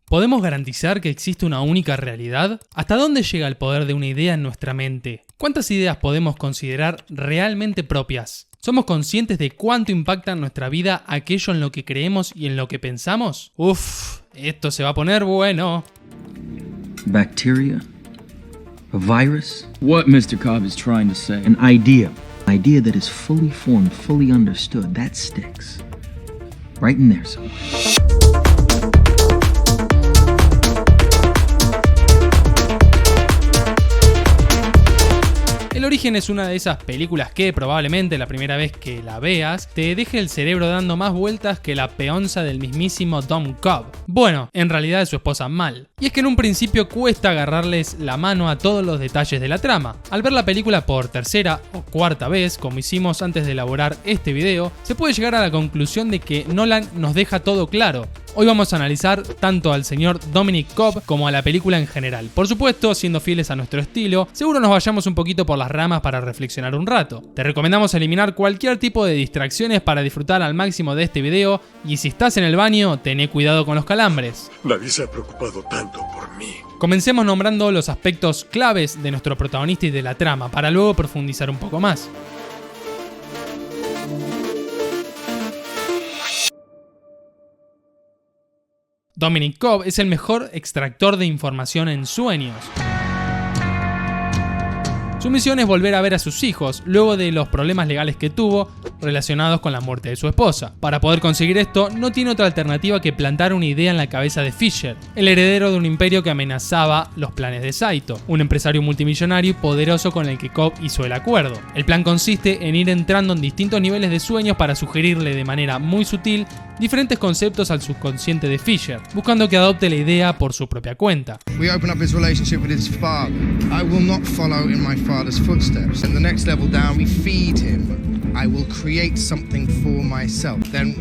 ¿Podemos garantizar que existe una única realidad? ¿Hasta dónde llega el poder de una idea en nuestra mente? ¿Cuántas ideas podemos considerar realmente propias? ¿Somos conscientes de cuánto impacta en nuestra vida aquello en lo que creemos y en lo que pensamos? Uf, esto se va a poner bueno. Bacteria? A virus? What Mr. Cobb is trying to say. An idea. An idea that is fully formed, fully understood. That sticks. Right in there somewhere. El Origen es una de esas películas que probablemente la primera vez que la veas te deje el cerebro dando más vueltas que la peonza del mismísimo Dom Cobb. Bueno, en realidad es su esposa Mal. Y es que en un principio cuesta agarrarles la mano a todos los detalles de la trama. Al ver la película por tercera o cuarta vez, como hicimos antes de elaborar este video, se puede llegar a la conclusión de que Nolan nos deja todo claro. Hoy vamos a analizar tanto al señor Dominic Cobb como a la película en general. Por supuesto, siendo fieles a nuestro estilo, seguro nos vayamos un poquito por las ramas para reflexionar un rato. Te recomendamos eliminar cualquier tipo de distracciones para disfrutar al máximo de este video, y si estás en el baño, tené cuidado con los calambres. Nadie se ha preocupado tanto por mí. Comencemos nombrando los aspectos claves de nuestro protagonista y de la trama, para luego profundizar un poco más. Dominic Cobb es el mejor extractor de información en sueños. Su misión es volver a ver a sus hijos luego de los problemas legales que tuvo relacionados con la muerte de su esposa. Para poder conseguir esto, no tiene otra alternativa que plantar una idea en la cabeza de Fisher, el heredero de un imperio que amenazaba los planes de Saito, un empresario multimillonario y poderoso con el que Cobb hizo el acuerdo. El plan consiste en ir entrando en distintos niveles de sueños para sugerirle de manera muy sutil diferentes conceptos al subconsciente de Fisher, buscando que adopte la idea por su propia cuenta. We open up his relationship with his father. I will not follow in my father's footsteps. In the next level down, we feed him. I will create something for myself. Then,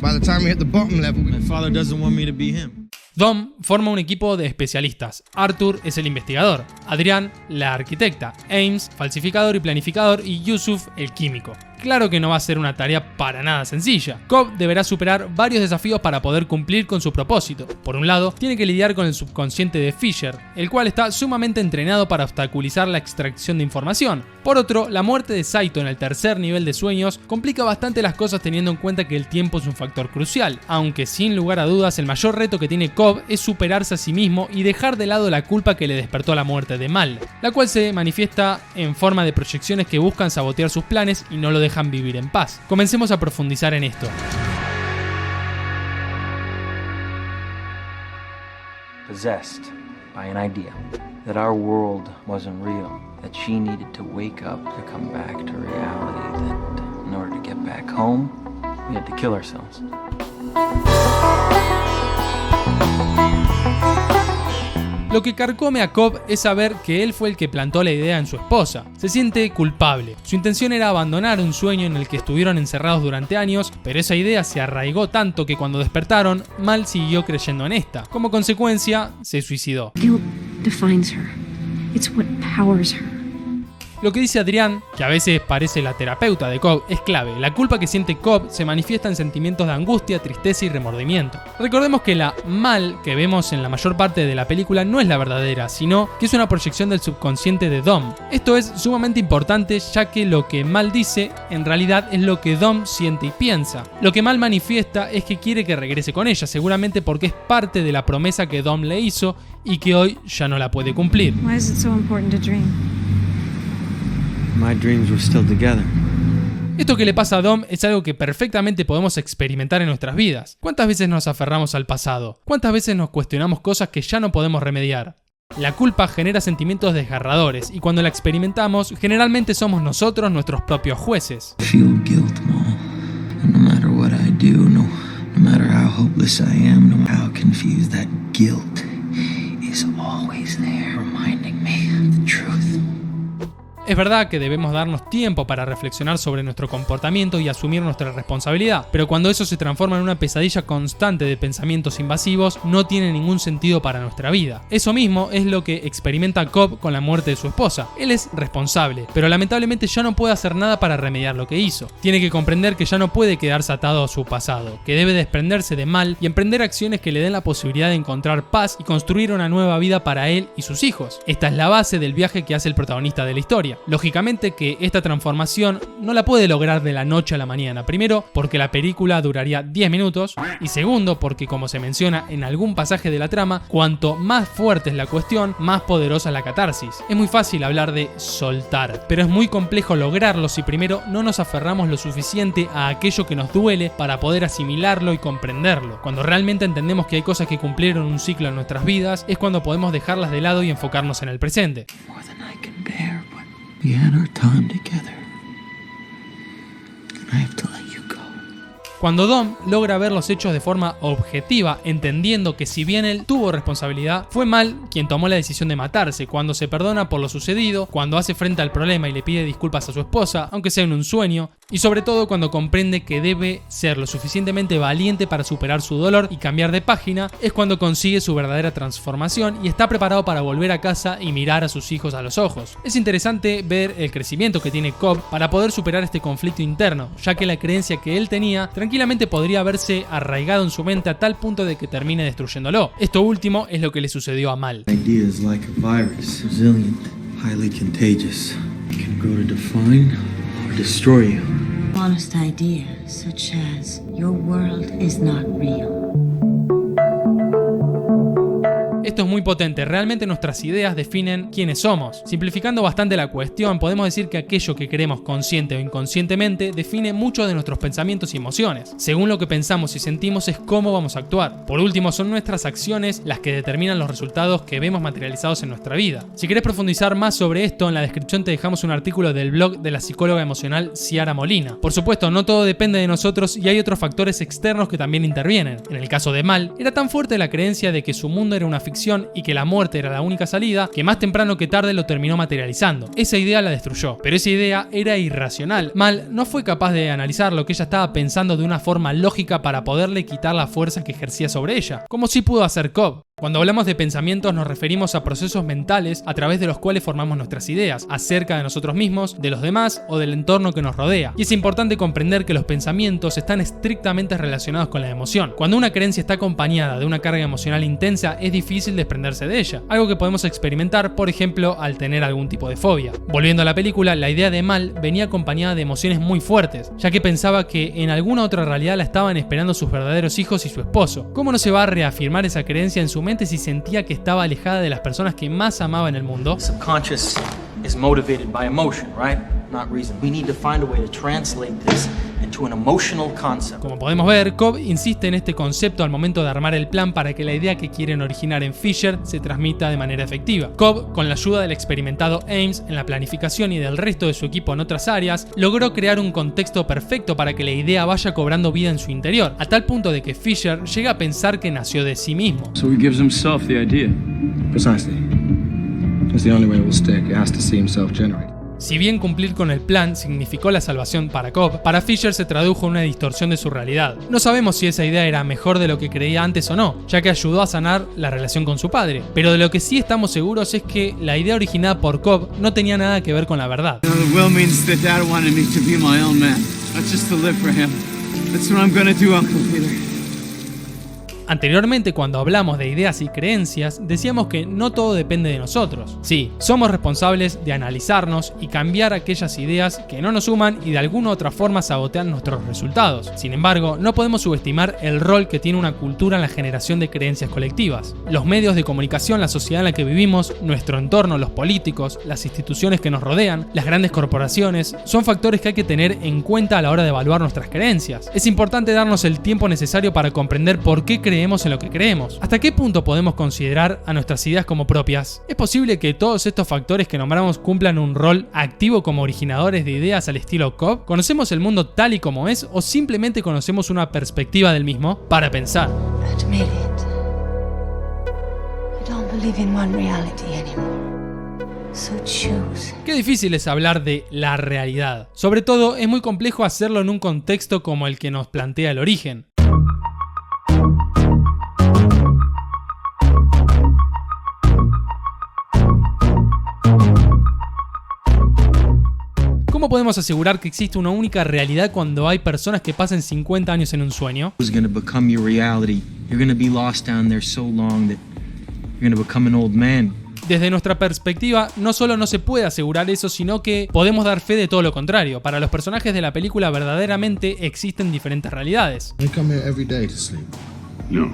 by the time we hit the bottom level, My father doesn't want me to be him. Dom forma un equipo de especialistas. Arthur es el investigador, Adrián la arquitecta, Ames falsificador y planificador y Yusuf el químico. Claro que no va a ser una tarea para nada sencilla. Cobb deberá superar varios desafíos para poder cumplir con su propósito. Por un lado, tiene que lidiar con el subconsciente de Fisher, el cual está sumamente entrenado para obstaculizar la extracción de información. Por otro, la muerte de Saito en el tercer nivel de sueños complica bastante las cosas teniendo en cuenta que el tiempo es un factor crucial, aunque sin lugar a dudas el mayor reto que tiene Cobb es superarse a sí mismo y dejar de lado la culpa que le despertó la muerte de Mal, la cual se manifiesta en forma de proyecciones que buscan sabotear sus planes y no lo dejan vivir en paz. Comencemos a profundizar en esto. Possessed by an idea that our world wasn't real, that she needed to wake up to come back to reality, that in order to get back home, we had to kill ourselves. Lo que carcome a Cobb es saber que él fue el que plantó la idea en su esposa. Se siente culpable. Su intención era abandonar un sueño en el que estuvieron encerrados durante años, pero esa idea se arraigó tanto que cuando despertaron, Mal siguió creyendo en esta. Como consecuencia, se suicidó. Guilt defines her. It's what powers her. Lo que dice Adrián, que a veces parece la terapeuta de Cobb, es clave. La culpa que siente Cobb se manifiesta en sentimientos de angustia, tristeza y remordimiento. Recordemos que la Mal que vemos en la mayor parte de la película no es la verdadera, sino que es una proyección del subconsciente de Dom. Esto es sumamente importante, ya que lo que Mal dice en realidad es lo que Dom siente y piensa. Lo que Mal manifiesta es que quiere que regrese con ella, seguramente porque es parte de la promesa que Dom le hizo y que hoy ya no la puede cumplir. Why is it so important to dream? My dreams were still together. Esto que le pasa a Dom es algo que perfectamente podemos experimentar en nuestras vidas. ¿Cuántas veces nos aferramos al pasado? ¿Cuántas veces nos cuestionamos cosas que ya no podemos remediar? La culpa genera sentimientos desgarradores y cuando la experimentamos, generalmente somos nosotros nuestros propios jueces. I feel guilt, Mom. And no matter what I do, no matter how hopeless I am, no matter how confused, that guilt is always there, reminding me of the truth. Es verdad que debemos darnos tiempo para reflexionar sobre nuestro comportamiento y asumir nuestra responsabilidad, pero cuando eso se transforma en una pesadilla constante de pensamientos invasivos, no tiene ningún sentido para nuestra vida. Eso mismo es lo que experimenta Cobb con la muerte de su esposa. Él es responsable, pero lamentablemente ya no puede hacer nada para remediar lo que hizo. Tiene que comprender que ya no puede quedarse atado a su pasado, que debe desprenderse de Mal y emprender acciones que le den la posibilidad de encontrar paz y construir una nueva vida para él y sus hijos. Esta es la base del viaje que hace el protagonista de la historia. Lógicamente que esta transformación no la puede lograr de la noche a la mañana. Primero, porque la película duraría 10 minutos y segundo, porque como se menciona en algún pasaje de la trama, cuanto más fuerte es la cuestión, más poderosa es la catarsis. Es muy fácil hablar de soltar, pero es muy complejo lograrlo si primero no nos aferramos lo suficiente a aquello que nos duele para poder asimilarlo y comprenderlo. Cuando realmente entendemos que hay cosas que cumplieron un ciclo en nuestras vidas, es cuando podemos dejarlas de lado y enfocarnos en el presente. More than I can bear, but we had our time together. And I have to let you go. Cuando Dom logra ver los hechos de forma objetiva, entendiendo que si bien él tuvo responsabilidad, fue Mal quien tomó la decisión de matarse, cuando se perdona por lo sucedido, cuando hace frente al problema y le pide disculpas a su esposa, aunque sea en un sueño, y sobre todo cuando comprende que debe ser lo suficientemente valiente para superar su dolor y cambiar de página, es cuando consigue su verdadera transformación y está preparado para volver a casa y mirar a sus hijos a los ojos. Es interesante ver el crecimiento que tiene Cobb para poder superar este conflicto interno, ya que la creencia que él tenía tranquilamente podría haberse arraigado en su mente a tal punto de que termine destruyéndolo. Esto último es lo que le sucedió a Mal. Idea is like a virus, resilient, highly contagious. It can grow to define or destroy you. Honest ideas such as your world is not real. Esto es muy potente, realmente nuestras ideas definen quiénes somos. Simplificando bastante la cuestión, podemos decir que aquello que creemos consciente o inconscientemente define mucho de nuestros pensamientos y emociones. Según lo que pensamos y sentimos es cómo vamos a actuar. Por último, son nuestras acciones las que determinan los resultados que vemos materializados en nuestra vida. Si querés profundizar más sobre esto, en la descripción te dejamos un artículo del blog de la psicóloga emocional Ciara Molina. Por supuesto, no todo depende de nosotros y hay otros factores externos que también intervienen. En el caso de Mal, era tan fuerte la creencia de que su mundo era una ficción y que la muerte era la única salida, que más temprano que tarde lo terminó materializando. Esa idea la destruyó, pero esa idea era irracional. Mal no fue capaz de analizar lo que ella estaba pensando de una forma lógica para poderle quitar la fuerza que ejercía sobre ella, como sí pudo hacer Cobb. Cuando hablamos de pensamientos nos referimos a procesos mentales a través de los cuales formamos nuestras ideas, acerca de nosotros mismos, de los demás o del entorno que nos rodea. Y es importante comprender que los pensamientos están estrictamente relacionados con la emoción. Cuando una creencia está acompañada de una carga emocional intensa, es difícil desprenderse de ella, algo que podemos experimentar, por ejemplo, al tener algún tipo de fobia. Volviendo a la película, la idea de Mal venía acompañada de emociones muy fuertes, ya que pensaba que en alguna otra realidad la estaban esperando sus verdaderos hijos y su esposo. ¿Cómo no se va a reafirmar esa creencia en su mente si sentía que estaba alejada de las personas que más amaba en el mundo? Subconscious is motivated by emotion, right? Not reason. We need to find a way to translate this into an emotional concept. Como podemos ver, Cobb insiste en este concepto al momento de armar el plan para que la idea que quieren originar en Fisher se transmita de manera efectiva. Cobb, con la ayuda del experimentado Ames en la planificación y del resto de su equipo en otras áreas, logró crear un contexto perfecto para que la idea vaya cobrando vida en su interior, a tal punto de que Fisher llega a pensar que nació de sí mismo. So he gives himself the idea. Precisely. It's the only way it will stick. It has to see himself generate. Si bien cumplir con el plan significó la salvación para Cobb, para Fisher se tradujo en una distorsión de su realidad. No sabemos si esa idea era mejor de lo que creía antes o no, ya que ayudó a sanar la relación con su padre. Pero de lo que sí estamos seguros es que la idea originada por Cobb no tenía nada que ver con la verdad. The will means that Dad wanted me to be my own man, not just to live for him. That's what I'm gonna do, Uncle Peter. Anteriormente, cuando hablamos de ideas y creencias, decíamos que no todo depende de nosotros. Sí, somos responsables de analizarnos y cambiar aquellas ideas que no nos suman y de alguna u otra forma sabotean nuestros resultados. Sin embargo, no podemos subestimar el rol que tiene una cultura en la generación de creencias colectivas. Los medios de comunicación, la sociedad en la que vivimos, nuestro entorno, los políticos, las instituciones que nos rodean, las grandes corporaciones, son factores que hay que tener en cuenta a la hora de evaluar nuestras creencias. Es importante darnos el tiempo necesario para comprender por qué creemos en lo que creemos. ¿Hasta qué punto podemos considerar a nuestras ideas como propias? ¿Es posible que todos estos factores que nombramos cumplan un rol activo como originadores de ideas al estilo Cobb? ¿Conocemos el mundo tal y como es o simplemente conocemos una perspectiva del mismo? Para pensar. Admit it. I don't believe in one reality anymore. So choose. Qué difícil es hablar de la realidad. Sobre todo, es muy complejo hacerlo en un contexto como el que nos plantea el origen. ¿Cómo podemos asegurar que existe una única realidad cuando hay personas que pasen 50 años en un sueño? It's going to become your reality. You're going to be lost down there so long that you're going to become an old man. Desde nuestra perspectiva, no solo no se puede asegurar eso, sino que podemos dar fe de todo lo contrario. Para los personajes de la película verdaderamente existen diferentes realidades. They come here every day to sleep. No,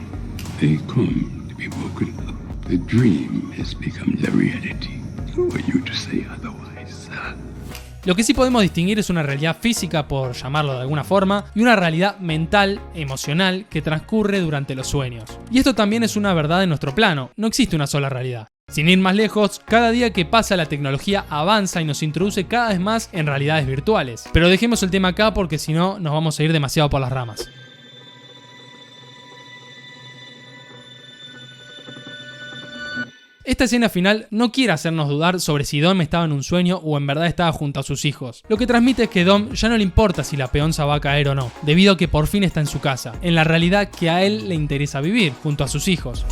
they come to be woken up. The dream has become the reality. Who are you to say otherwise? Lo que sí podemos distinguir es una realidad física, por llamarlo de alguna forma, y una realidad mental, emocional, que transcurre durante los sueños. Y esto también es una verdad en nuestro plano, no existe una sola realidad. Sin ir más lejos, cada día que pasa la tecnología avanza y nos introduce cada vez más en realidades virtuales. Pero dejemos el tema acá porque si no nos vamos a ir demasiado por las ramas. Esta escena final no quiere hacernos dudar sobre si Dom estaba en un sueño o en verdad estaba junto a sus hijos. Lo que transmite es que Dom ya no le importa si la peonza va a caer o no, debido a que por fin está en su casa, en la realidad que a él le interesa vivir, junto a sus hijos.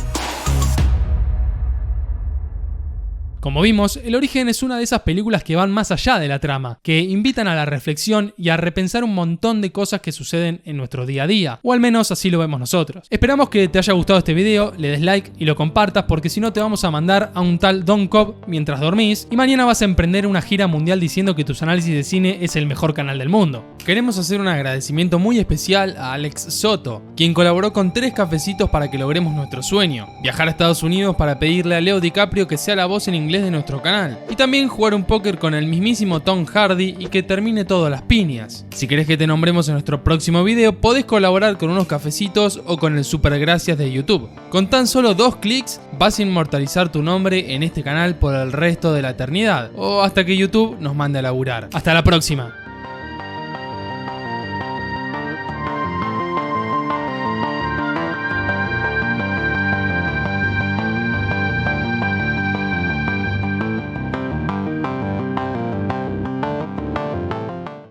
Como vimos, El Origen es una de esas películas que van más allá de la trama, que invitan a la reflexión y a repensar un montón de cosas que suceden en nuestro día a día, o al menos así lo vemos nosotros. Esperamos que te haya gustado este video, le des like y lo compartas porque si no te vamos a mandar a un tal Don Cobb mientras dormís y mañana vas a emprender una gira mundial diciendo que tus análisis de cine es el mejor canal del mundo. Queremos hacer un agradecimiento muy especial a Alex Soto, quien colaboró con 3 cafecitos para que logremos nuestro sueño, viajar a Estados Unidos para pedirle a Leo DiCaprio que sea la voz en inglés de nuestro canal, y también jugar un póker con el mismísimo Tom Hardy y que termine todo a las piñas. Si querés que te nombremos en nuestro próximo video, podés colaborar con unos cafecitos o con el super gracias de YouTube. Con tan solo 2 clics vas a inmortalizar tu nombre en este canal por el resto de la eternidad, o hasta que YouTube nos mande a laburar. Hasta la próxima.